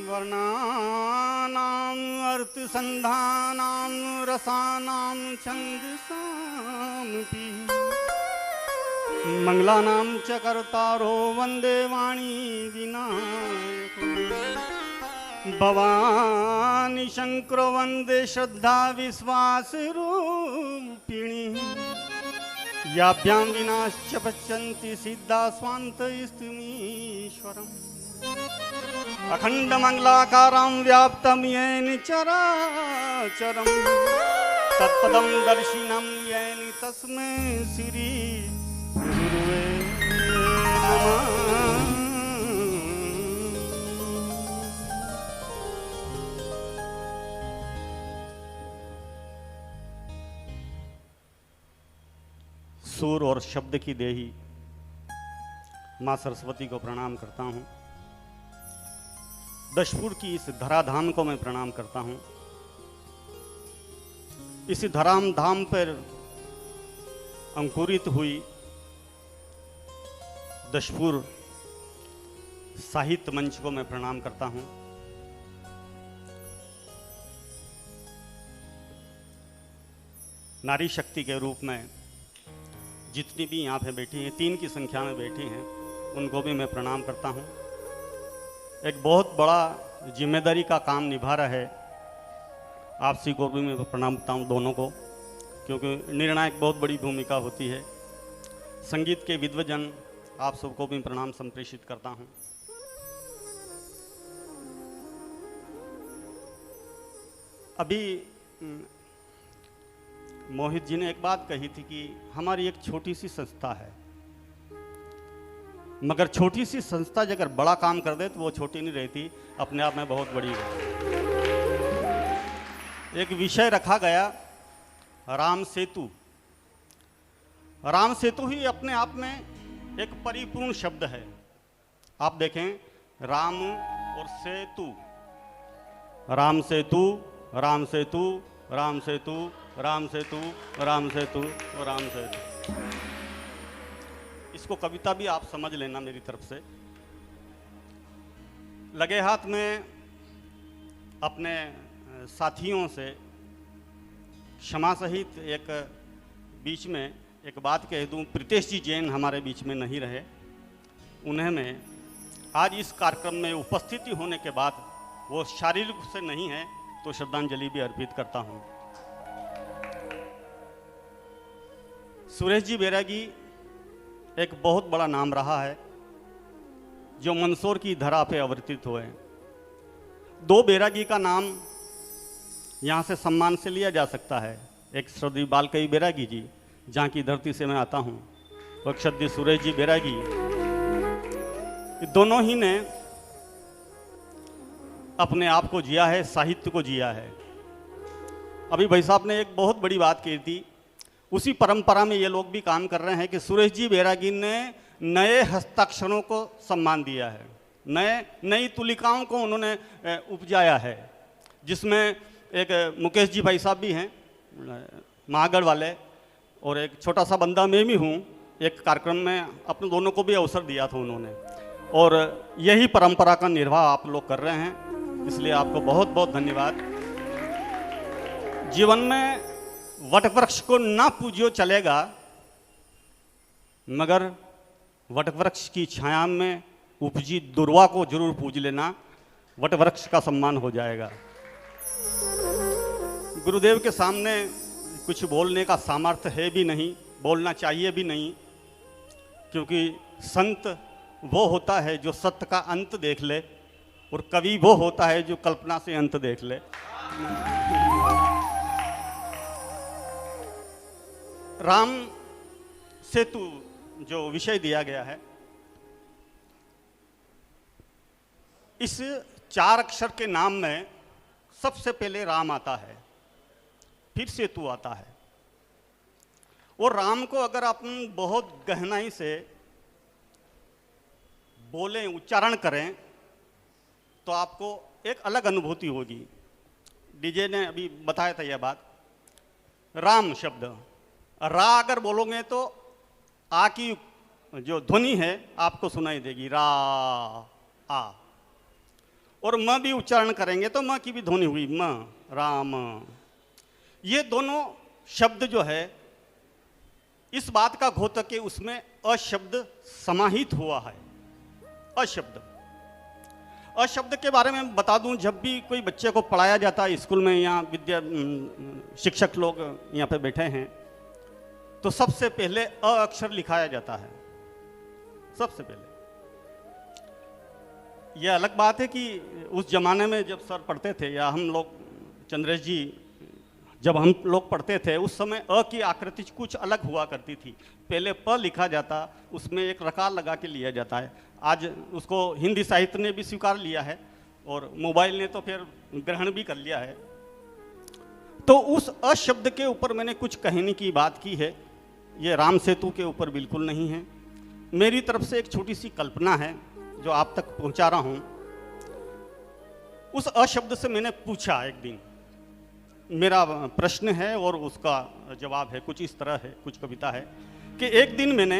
वर्णानाम् अर्थसन्धानां रसानां छन्दसामपि मंगलानां च कर्तारो वन्दे वाणी विनायको भवानी शंकर वन्दे श्रद्धा विश्वासरूपिणी याभ्यां विनाश्च पश्यन्ति सिद्धा स्वान्तस्तमीश्वरम् अखण्डमङ्गलाकारं व्याप्तं येन चराचरं तत्पदं दर्शिनं येन तस्मै श्री गुरुवे नमः। सुर और शब्द की देही माँ सरस्वती को प्रणाम करता हूँ। दशपुर की इस धराधाम को मैं प्रणाम करता हूँ। इस धराम धाम पर अंकुरित हुई दशपुर साहित्य मंच को मैं प्रणाम करता हूँ। नारी शक्ति के रूप में जितनी भी यहाँ पे बैठी हैं, 3 की संख्या में बैठी हैं, उनको भी मैं प्रणाम करता हूँ। एक बहुत बड़ा जिम्मेदारी का काम निभा रहा है। आपसी को भी मैं प्रणाम करता हूँ दोनों को, क्योंकि निर्णायक बहुत बड़ी भूमिका होती है। संगीत के विद्वजन आप सबको भी प्रणाम संप्रेषित करता हूँ। अभी मोहित जी ने एक बात कही थी कि हमारी एक छोटी सी संस्था है, मगर छोटी सी संस्था अगर बड़ा काम कर दे तो वो छोटी नहीं रहती, अपने आप में बहुत बड़ी है। एक विषय रखा गया राम सेतु। राम सेतु ही अपने आप में एक परिपूर्ण शब्द है। आप देखें, राम और सेतु, राम सेतु, राम सेतु, राम सेतु, राम सेतु, राम सेतु, राम सेतु। इसको कविता भी आप समझ लेना मेरी तरफ से। लगे हाथ में अपने साथियों से क्षमा सहित एक बीच में एक बात कह दूं। प्रीतेश जी जैन हमारे बीच में नहीं रहे, उन्हें मैं आज इस कार्यक्रम में उपस्थिति होने के बाद, वो शारीरिक रूप से नहीं है तो श्रद्धांजलि भी अर्पित करता हूं। सुरेश जी बैरागी एक बहुत बड़ा नाम रहा है जो मंदसौर की धरा पे अवतरित हुए। 2 बैरागी का नाम यहाँ से सम्मान से लिया जा सकता है। एक श्रद्धेय बालकई बैरागी जी, जहाँ की धरती से मैं आता हूँ, और श्रद्धेय सुरेश जी बैरागी। दोनों ही ने अपने आप को जिया है, साहित्य को जिया है। अभी भाई साहब ने एक बहुत बड़ी बात कही थी, उसी परंपरा में ये लोग भी काम कर रहे हैं कि सुरेश जी बैरागी ने नए हस्ताक्षरों को सम्मान दिया है, नई तुलिकाओं को उन्होंने उपजाया है, जिसमें एक मुकेश जी भाई साहब भी हैं महागढ़ वाले, और एक छोटा सा बंदा मैं भी हूँ। एक कार्यक्रम में अपने दोनों को भी अवसर दिया था उन्होंने, और यही परंपरा का निर्वाह आप लोग कर रहे हैं, इसलिए आपको बहुत बहुत धन्यवाद। जीवन में वटवृक्ष को ना पूजियो चलेगा, मगर वटवृक्ष की छाया में उपजी दुर्वा को जरूर पूज लेना, वटवृक्ष का सम्मान हो जाएगा। गुरुदेव के सामने कुछ बोलने का सामर्थ्य है भी नहीं, बोलना चाहिए भी नहीं, क्योंकि संत वो होता है जो सत्य का अंत देख ले, और कवि वो होता है जो कल्पना से अंत देख ले। राम सेतु जो विषय दिया गया है, इस 4 अक्षर के नाम में सबसे पहले राम आता है, फिर सेतु आता है। और राम को अगर अपन बहुत गहनाई से बोलें, उच्चारण करें, तो आपको एक अलग अनुभूति होगी। डीजे ने अभी बताया था यह बात राम शब्द, रा अगर बोलोगे तो आ की जो ध्वनि है आपको सुनाई देगी, रा आ, और म भी उच्चारण करेंगे तो म की भी ध्वनि हुई, म, राम। ये दोनों शब्द जो है इस बात का घोतक है उसमें अशब्द समाहित हुआ है। अशब्द, अशब्द के बारे में बता दूं, जब भी कोई बच्चे को पढ़ाया जाता है स्कूल में, यहाँ शिक्षक लोग यहाँ पे बैठे हैं, तो सबसे पहले अ अक्षर लिखाया जाता है, सबसे पहले। यह अलग बात है कि उस जमाने में जब सर पढ़ते थे या हम लोग, चंद्रेश जी जब हम लोग पढ़ते थे, उस समय अ की आकृति कुछ अलग हुआ करती थी। पहले प लिखा जाता, उसमें एक रकार लगा के लिया जाता है। आज उसको हिंदी साहित्य ने भी स्वीकार लिया है और मोबाइल ने तो फिर ग्रहण भी कर लिया है। तो उस अ शब्द के ऊपर मैंने कुछ कहने की बात की है, ये राम सेतु के ऊपर बिल्कुल नहीं है। मेरी तरफ से एक छोटी सी कल्पना है जो आप तक पहुंचा रहा हूं। उस अ शब्द से मैंने पूछा एक दिन, मेरा प्रश्न है और उसका जवाब है कुछ इस तरह है, कुछ कविता है कि एक दिन मैंने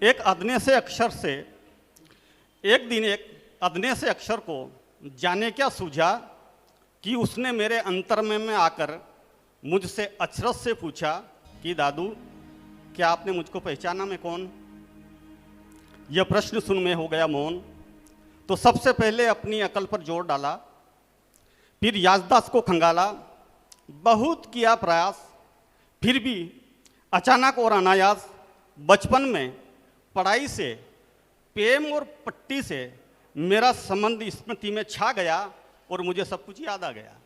एक अदने से अक्षर से, एक दिन एक अदने से अक्षर को जाने क्या सूझा कि उसने मेरे अंतर में आकर मुझसे अचरज से पूछा कि दादू क्या आपने मुझको पहचाना मैं कौन। यह प्रश्न सुन में हो गया मौन। तो सबसे पहले अपनी अकल पर जोर डाला, फिर याददाश्त को खंगाला, बहुत किया प्रयास, फिर भी अचानक और अनायास बचपन में पढ़ाई से, पेम और पट्टी से मेरा संबंध स्मृति में छा गया और मुझे सब कुछ याद आ गया।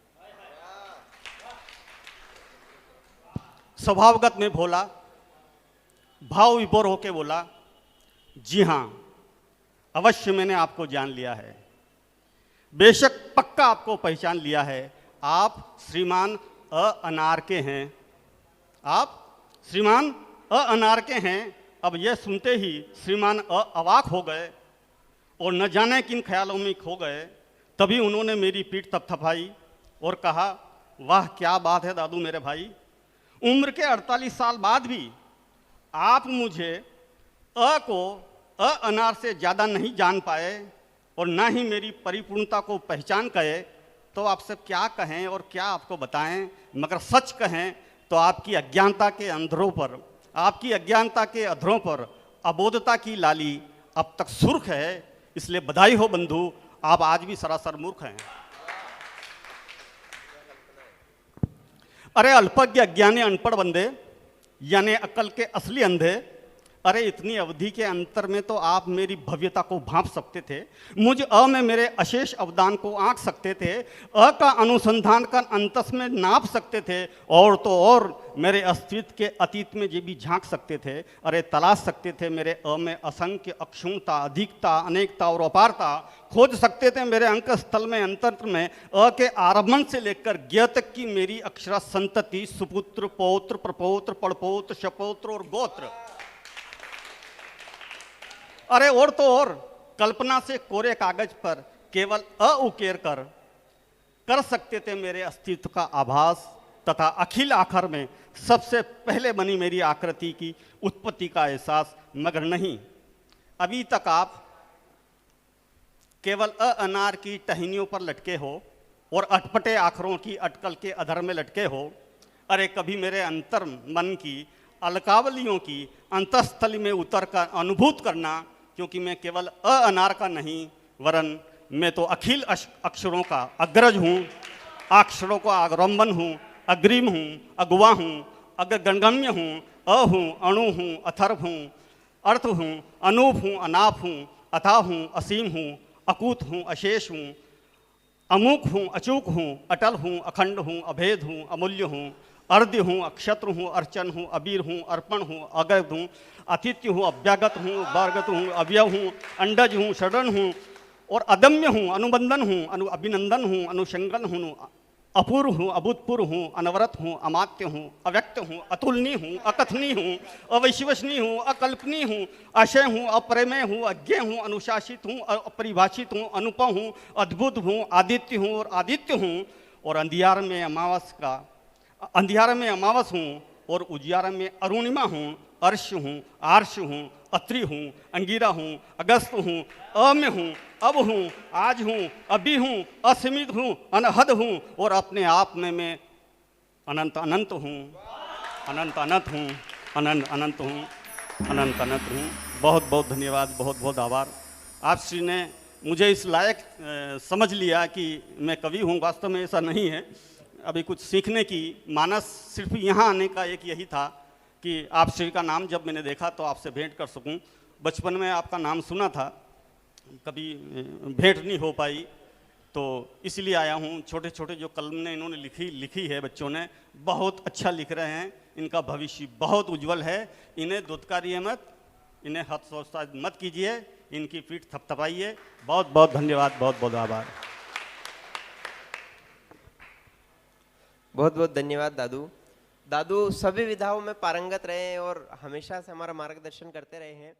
स्वभावगत में भोला, भाव विभोर होके बोला, जी हाँ अवश्य मैंने आपको जान लिया है, बेशक पक्का आपको पहचान लिया है। आप श्रीमान अनार के हैं, आप श्रीमान अनार के हैं। अब यह सुनते ही श्रीमान अवाक हो गए और न जाने किन ख्यालों में खो गए। तभी उन्होंने मेरी पीठ थपथपाई और कहा, वाह क्या बात है दादू मेरे भाई, उम्र के 48 साल बाद भी आप मुझे अ को अनार से ज़्यादा नहीं जान पाए और ना ही मेरी परिपूर्णता को पहचान गए। तो आपसे क्या कहें और क्या आपको बताएं, मगर सच कहें तो आपकी अज्ञानता के अंधरों पर, आपकी अज्ञानता के अधरों पर अबोधता की लाली अब तक सुर्ख है। इसलिए बधाई हो बंधु, आप आज भी सरासर मूर्ख हैं। अरे अल्पज्ञ अज्ञानी अनपढ़ बंदे, यानी अकल के असली अंधे, अरे इतनी अवधि के अंतर में तो आप मेरी भव्यता को भांप सकते थे, मुझ अ में मेरे अशेष अवदान को आंक सकते थे, अ का अनुसंधान का अंतस में नाप सकते थे, और तो और मेरे अस्तित्व के अतीत में ये भी झांक सकते थे। अरे तलाश सकते थे मेरे अ में असंख्य अक्षुणता, अधिकता, अनेकता और अपारता, खोज सकते थे मेरे अंक स्थल में अंतर में अ के आरंभन से लेकर ज्ञ तक की मेरी अक्षरा संतति, सुपुत्र, पौत्र, प्रपौत्र, पड़पौत्र, शपौत्र और गोत्र। अरे और तो और कल्पना से कोरे कागज पर केवल अ उकेर कर सकते थे मेरे अस्तित्व का आभास, तथा अखिल आखिर में सबसे पहले बनी मेरी आकृति की उत्पत्ति का एहसास। मगर नहीं, अभी तक आप केवल अनार की टहनियों पर लटके हो और अटपटे आखरों की अटकल के अधर में लटके हो। अरे कभी मेरे अंतर मन की अलकावलियों की अंतस्थली में उतर कर अनुभूत करना, क्योंकि मैं केवल अनार का नहीं वरन मैं तो अखिल अक्षरों का अग्रज हूँ, अक्षरों का अग्रंबन हूँ, अग्रिम हूँ, अगुआ हूँ, अग्रगण्य हूँ, अ हूँ, अणु हूँ, अथर्व हूँ, अर्थ हूँ, अनूप हूँ, अनाप हूँ, अथा हूँ, असीम हूँ, अकूत हूँ, अशेष हूँ, अमूक हूँ, अचूक हूँ, अटल हूँ, अखंड हूँ, अभेद हूँ, अमूल्य हूँ, अर्ध्य हूँ, अक्षत्र हूँ, अर्चन हूँ, अबीर हूँ, अर्पण हूँ, अगध हूँ, अतिथ्य हूँ, अव्यागत हूँ, वार्गत हूँ, अवयव हूँ, अंडज हूँ, षडन हूँ और अदम्य हूँ, अनुबंधन हूँ, अभिनंदन हूँ, अनुशंगन हूँ, अपूर्व हूँ, अभूतपूर्व हूँ, अनवरत हूँ, अमात्य हूँ, अव्यक्त हूँ, अतुलनीय हूँ, अकथनीय हूँ, अविश्वसनीय हूँ, अकल्पनीय हूँ, अशय हूँ, अप्रमेय हूँ, अज्ञेय हूँ, अनुशासित हूँ, अपरिभाषित हूँ, अनुपम हूँ, अद्भुत हूँ, आदित्य हूँ और आदित्य हूँ और अंधियार में अमावस का अंधियारे में अमावस हूँ और उजियारे में अरुणिमा हूँ, अर्श हूँ, आर्श हूँ, अत्रि हूँ, अंगिरा हूँ, अगस्त हूँ, अम्य हूँ, अब हूँ, आज हूँ, अभी हूँ, असीमित हूँ, अनहद हूँ और अपने आप में मैं अनंत अनंत हूँ, अनंत अनंत हूँ, अनंत अनंत हूँ, अनंत अनंत हूँ। बहुत बहुत धन्यवाद, बहुत बहुत आभार। आप श्री ने मुझे इस लायक समझ लिया कि मैं कवि हूँ। वास्तव में ऐसा नहीं है। अभी कुछ सीखने की मानस सिर्फ यहाँ आने का एक यही था कि आप श्री का नाम जब मैंने देखा तो आपसे भेंट कर सकूं। बचपन में आपका नाम सुना था, कभी भेंट नहीं हो पाई, तो इसलिए आया हूँ। छोटे छोटे जो कलमें इन्होंने लिखी है बच्चों ने, बहुत अच्छा लिख रहे हैं। इनका भविष्य बहुत उज्जवल है। इन्हें दुत्कारिए मत, इन्हें हतोत्साहित मत कीजिए, इनकी पीठ थपथपाइए। बहुत बहुत धन्यवाद, बहुत बहुत आभार। बहुत बहुत धन्यवाद दादू। दादू सभी विधाओं में पारंगत रहे हैं और हमेशा से हमारा मार्गदर्शन करते रहे हैं।